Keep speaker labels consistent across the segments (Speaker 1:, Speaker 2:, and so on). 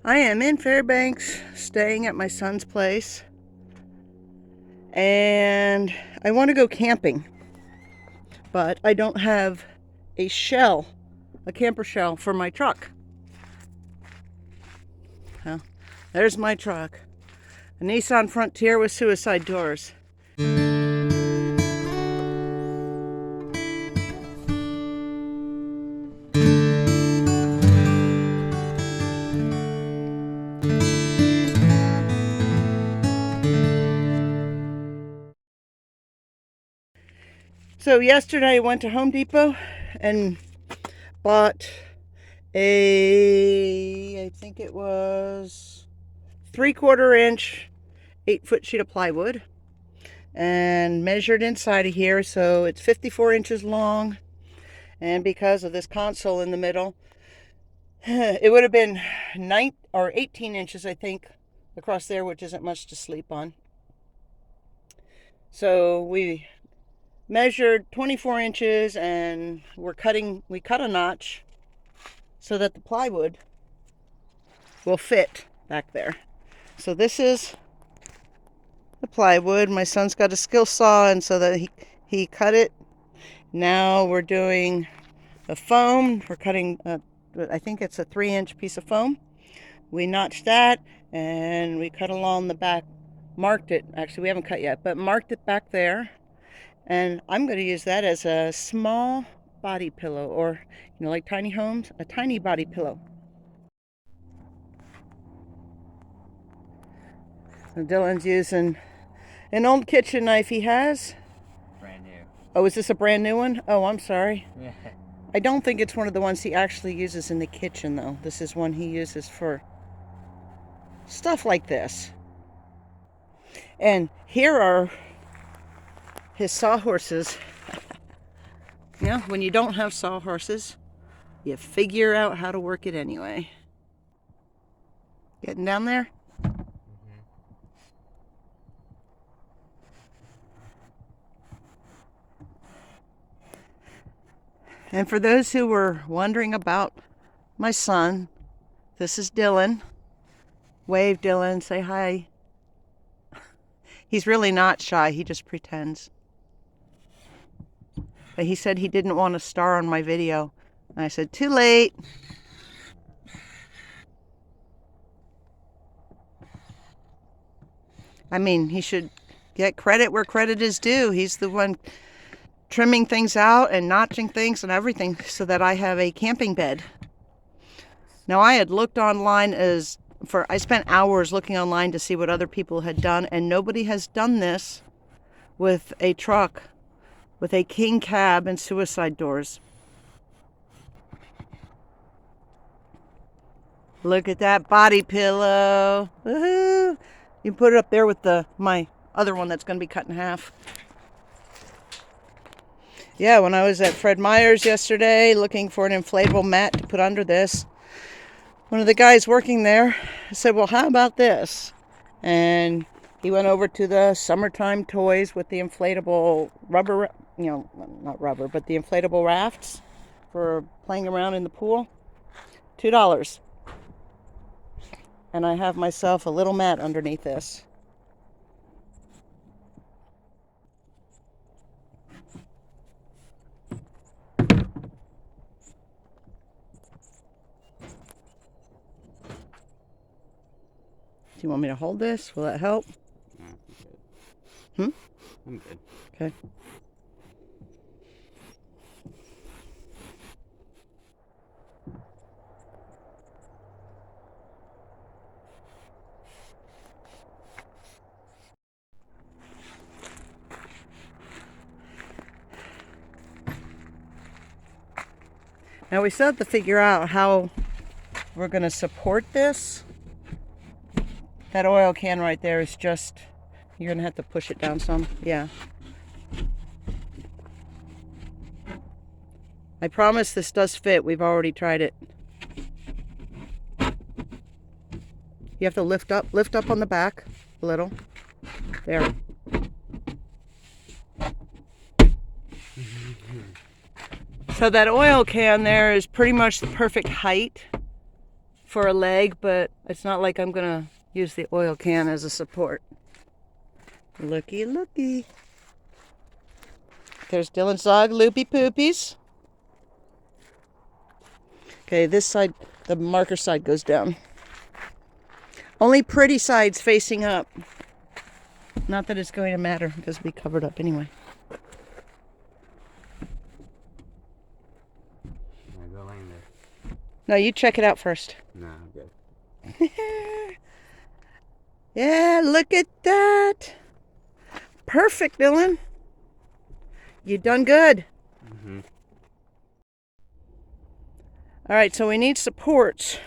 Speaker 1: I am in Fairbanks, staying at my son's place, and I want to go camping, but I don't have a shell, a camper shell for my truck. Well, there's my truck, a Nissan Frontier with suicide doors. So yesterday I went to Home Depot and bought I think it was 3/4 inch, 8-foot sheet of plywood, and measured inside of here, so it's 54 inches long. And because of this console in the middle, it would have been 9 or 18 inches, I think, across there, which isn't much to sleep on. So we measured 24 inches, and we cut a notch so that the plywood will fit back there. So this is the plywood. My son's got a skill saw, and so that he cut it. Now we're doing a foam. We're cutting, I think it's a 3-inch piece of foam. We notched that, and we cut along the back, marked it. Actually, we haven't cut yet, but marked it back there. And I'm going to use that as a small body pillow, or, like tiny homes, a tiny body pillow. And Dylan's using an old kitchen knife he has.
Speaker 2: Brand new.
Speaker 1: Oh, is this a brand new one? Oh, I'm sorry.
Speaker 2: Yeah.
Speaker 1: I don't think it's one of the ones he actually uses in the kitchen, though. This is one he uses for stuff like this. And here are his sawhorses. When you don't have sawhorses, you figure out how to work it anyway. Getting down there? And for those who were wondering about my son, this is Dylan. Wave, Dylan, say hi. He's really not shy, he just pretends. But he said he didn't want a star on my video. And I said, too late. I mean, he should get credit where credit is due. He's the one trimming things out and notching things and everything so that I have a camping bed. Now, I had looked online I spent hours looking online to see what other people had done, and nobody has done this with a truck with a king cab and suicide doors. Look at that body pillow. Woohoo! You can put it up there with my other one that's going to be cut in half. Yeah, when I was at Fred Meyer's yesterday looking for an inflatable mat to put under this, one of the guys working there said, well, how about this? And he went over to the summertime toys with the inflatable rubber, not rubber, but the inflatable rafts for playing around in the pool. $2. And I have myself a little mat underneath this. Do you want me to hold this? Will that help?
Speaker 2: I'm good.
Speaker 1: Okay. Now we still have to figure out how we're going to support this. That oil can right there is just, you're going to have to push it down some. Yeah. I promise this does fit. We've already tried it. You have to lift up on the back a little. There. So that oil can there is pretty much the perfect height for a leg, but it's not like I'm gonna use the oil can as a support. Looky, looky. There's Dylan's dog, Loopy Poopies. Okay, this side, the marker side goes down. Only pretty sides facing up. Not that it's going to matter because it'll be covered up anyway.
Speaker 2: Yeah, go in there.
Speaker 1: No, you check it out first.
Speaker 2: No, I'm good.
Speaker 1: Yeah, look at that. Perfect, Dylan. You done good.
Speaker 2: Mm-hmm.
Speaker 1: All right, so we need supports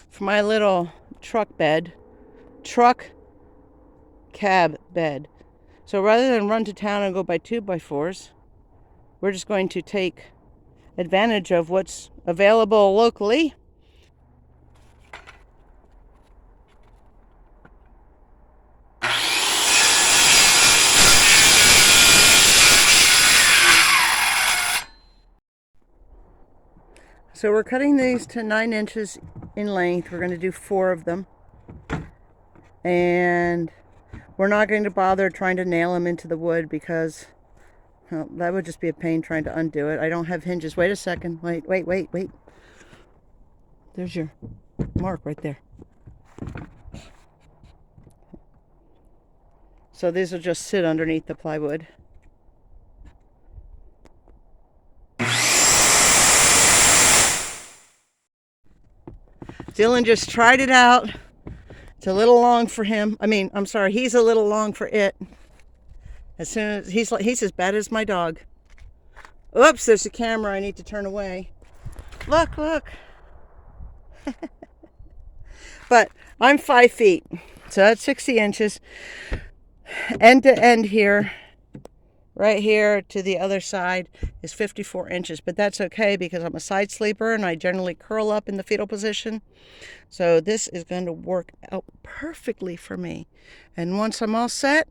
Speaker 1: for my little truck cab bed. So rather than run to town and go buy 2x4s, we're just going to take advantage of what's available locally. So we're cutting these to 9 inches in length. We're going to do 4 of them. And we're not going to bother trying to nail them into the wood because, well, that would just be a pain trying to undo it. I don't have hinges. Wait a second. Wait. There's your mark right there. So these will just sit underneath the plywood. Dylan just tried it out. It's a little long for him. He's a little long for it. As soon as he's as bad as my dog. Oops, there's a camera. I need to turn away. Look. But I'm 5 feet, so that's 60 inches. End to end here, right here to the other side is 54 inches, but that's okay because I'm a side sleeper and I generally curl up in the fetal position. So this is going to work out perfectly for me. And once I'm all set,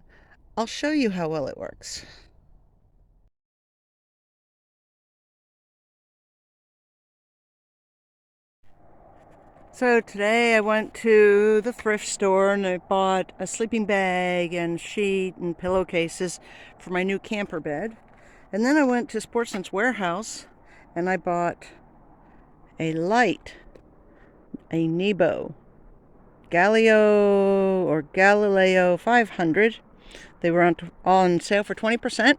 Speaker 1: I'll show you how well it works. So today I went to the thrift store and I bought a sleeping bag and sheet and pillowcases for my new camper bed. And then I went to Sportsman's Warehouse and I bought a light, a Nebo Galileo 500. They were on sale for 20%,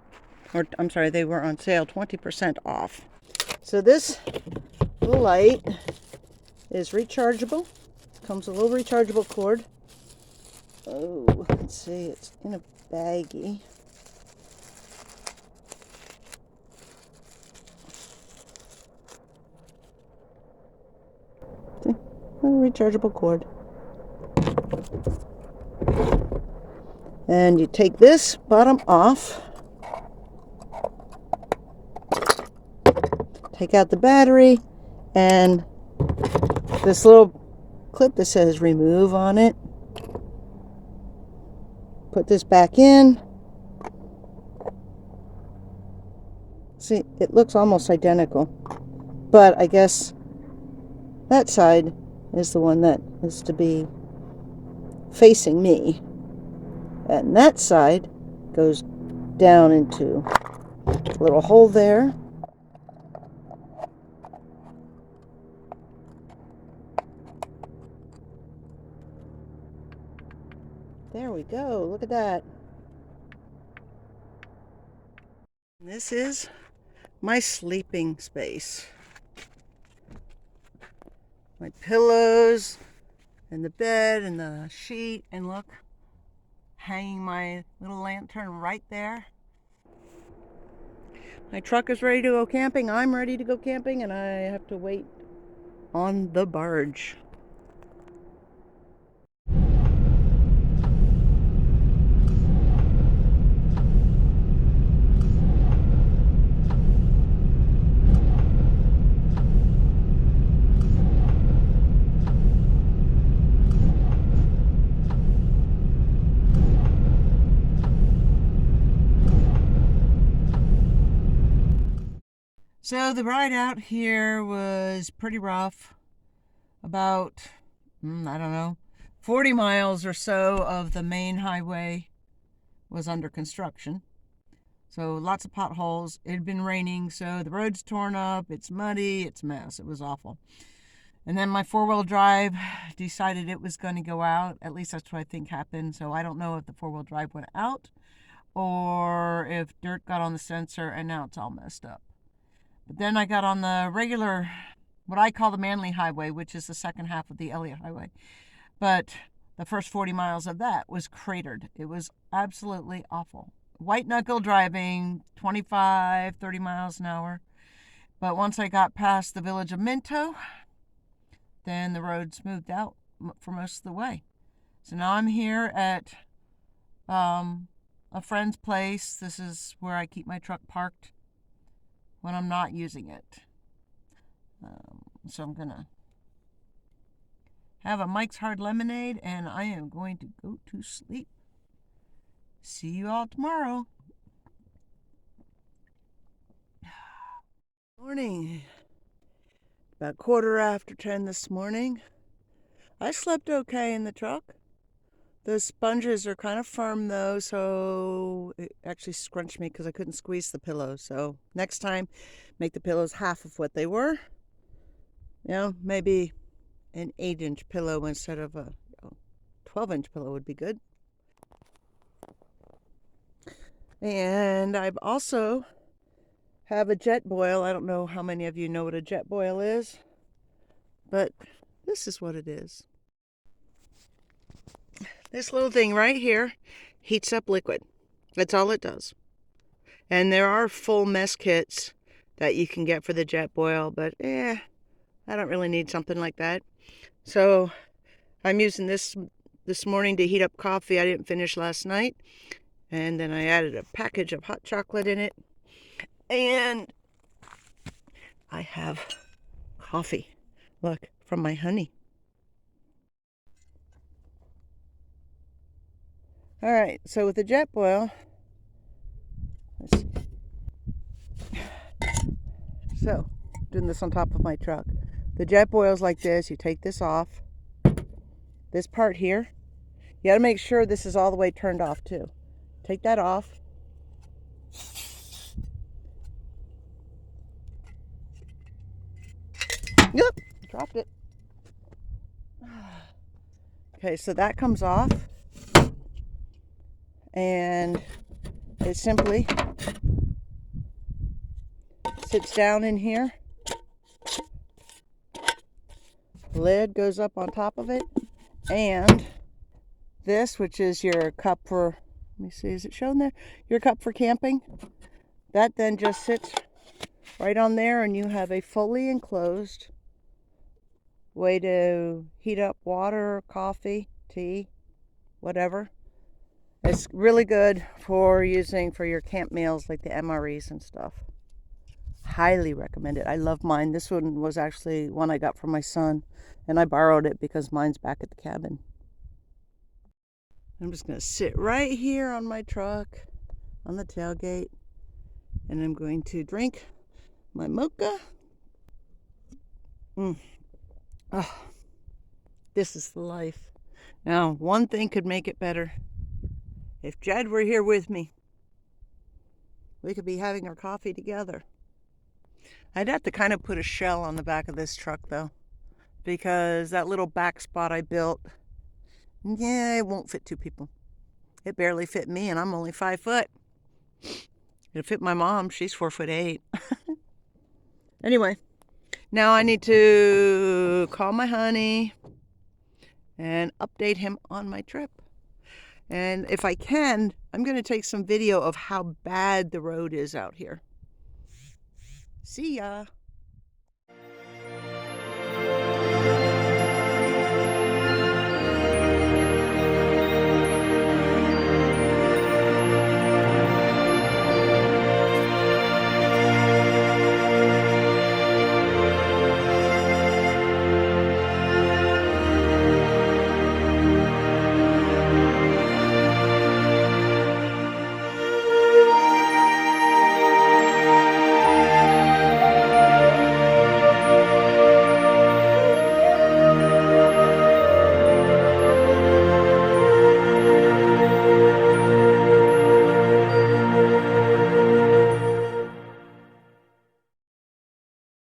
Speaker 1: they were on sale 20% off. So this light is rechargeable. Comes with a little rechargeable cord. Oh, let's see, it's in a baggie. See, a rechargeable cord. And you take this bottom off. Take out the battery and this little clip that says remove on it. Put this back in. See, it looks almost identical, but I guess that side is the one that is to be facing me, and that side goes down into a little hole there. There we go. Look at that. This is my sleeping space. My pillows and the bed and the sheet, and look, hanging my little lantern right there. My truck is ready to go camping. I'm ready to go camping, and I have to wait on the barge. So the ride out here was pretty rough. about, I don't know, 40 miles or so of the main highway was under construction. So lots of potholes. It had been raining, so the road's torn up. It's muddy. It's a mess. It was awful. And then my four-wheel drive decided it was going to go out. At least that's what I think happened. So I don't know if the four-wheel drive went out or if dirt got on the sensor and now it's all messed up. But then I got on the regular, what I call the Manly Highway, which is the second half of the Elliott Highway. But the first 40 miles of that was cratered. It was absolutely awful. White knuckle driving, 25, 30 miles an hour. But once I got past the village of Minto, then the road smoothed out for most of the way. So now I'm here at a friend's place. This is where I keep my truck parked when I'm not using it. So I'm gonna have a Mike's Hard Lemonade and I am going to go to sleep. See you all tomorrow. Morning. About 10:15 this morning. I slept okay in the truck. The sponges are kind of firm though, so it actually scrunched me because I couldn't squeeze the pillow. So next time, make the pillows half of what they were. Maybe an 8-inch pillow instead of a 12-inch pillow would be good. And I also have a jet boil. I don't know how many of you know what a jet boil is, but this is what it is. This little thing right here heats up liquid. That's all it does. And there are full mess kits that you can get for the jet boil, but I don't really need something like that. So I'm using this morning to heat up coffee I didn't finish last night. And then I added a package of hot chocolate in it. And I have coffee. Look, from my honey. All right, so with the jet boil, let's see. So, doing this on top of my truck. The jet boil's like this. You take this off. This part here, you got to make sure this is all the way turned off too. Take that off. Yep, dropped it. Okay, so that comes off. And it simply sits down in here. The lid goes up on top of it. And this, which is your cup for, let me see, is it shown there? Your cup for camping. That then just sits right on there and you have a fully enclosed way to heat up water, coffee, tea, whatever. It's really good for using for your camp meals like the MREs and stuff. Highly recommend it. I love mine. This one was actually one I got from my son, and I borrowed it because mine's back at the cabin. I'm just going to sit right here on my truck, on the tailgate, and I'm going to drink my mocha. Oh, this is the life. Now, one thing could make it better. If Jed were here with me, we could be having our coffee together. I'd have to kind of put a shell on the back of this truck though, because that little back spot I built, it won't fit 2 people. It barely fit me and I'm only 5 foot. It'll fit my mom, she's 4'8". Anyway, now I need to call my honey and update him on my trip. And if I can, I'm going to take some video of how bad the road is out here. See ya.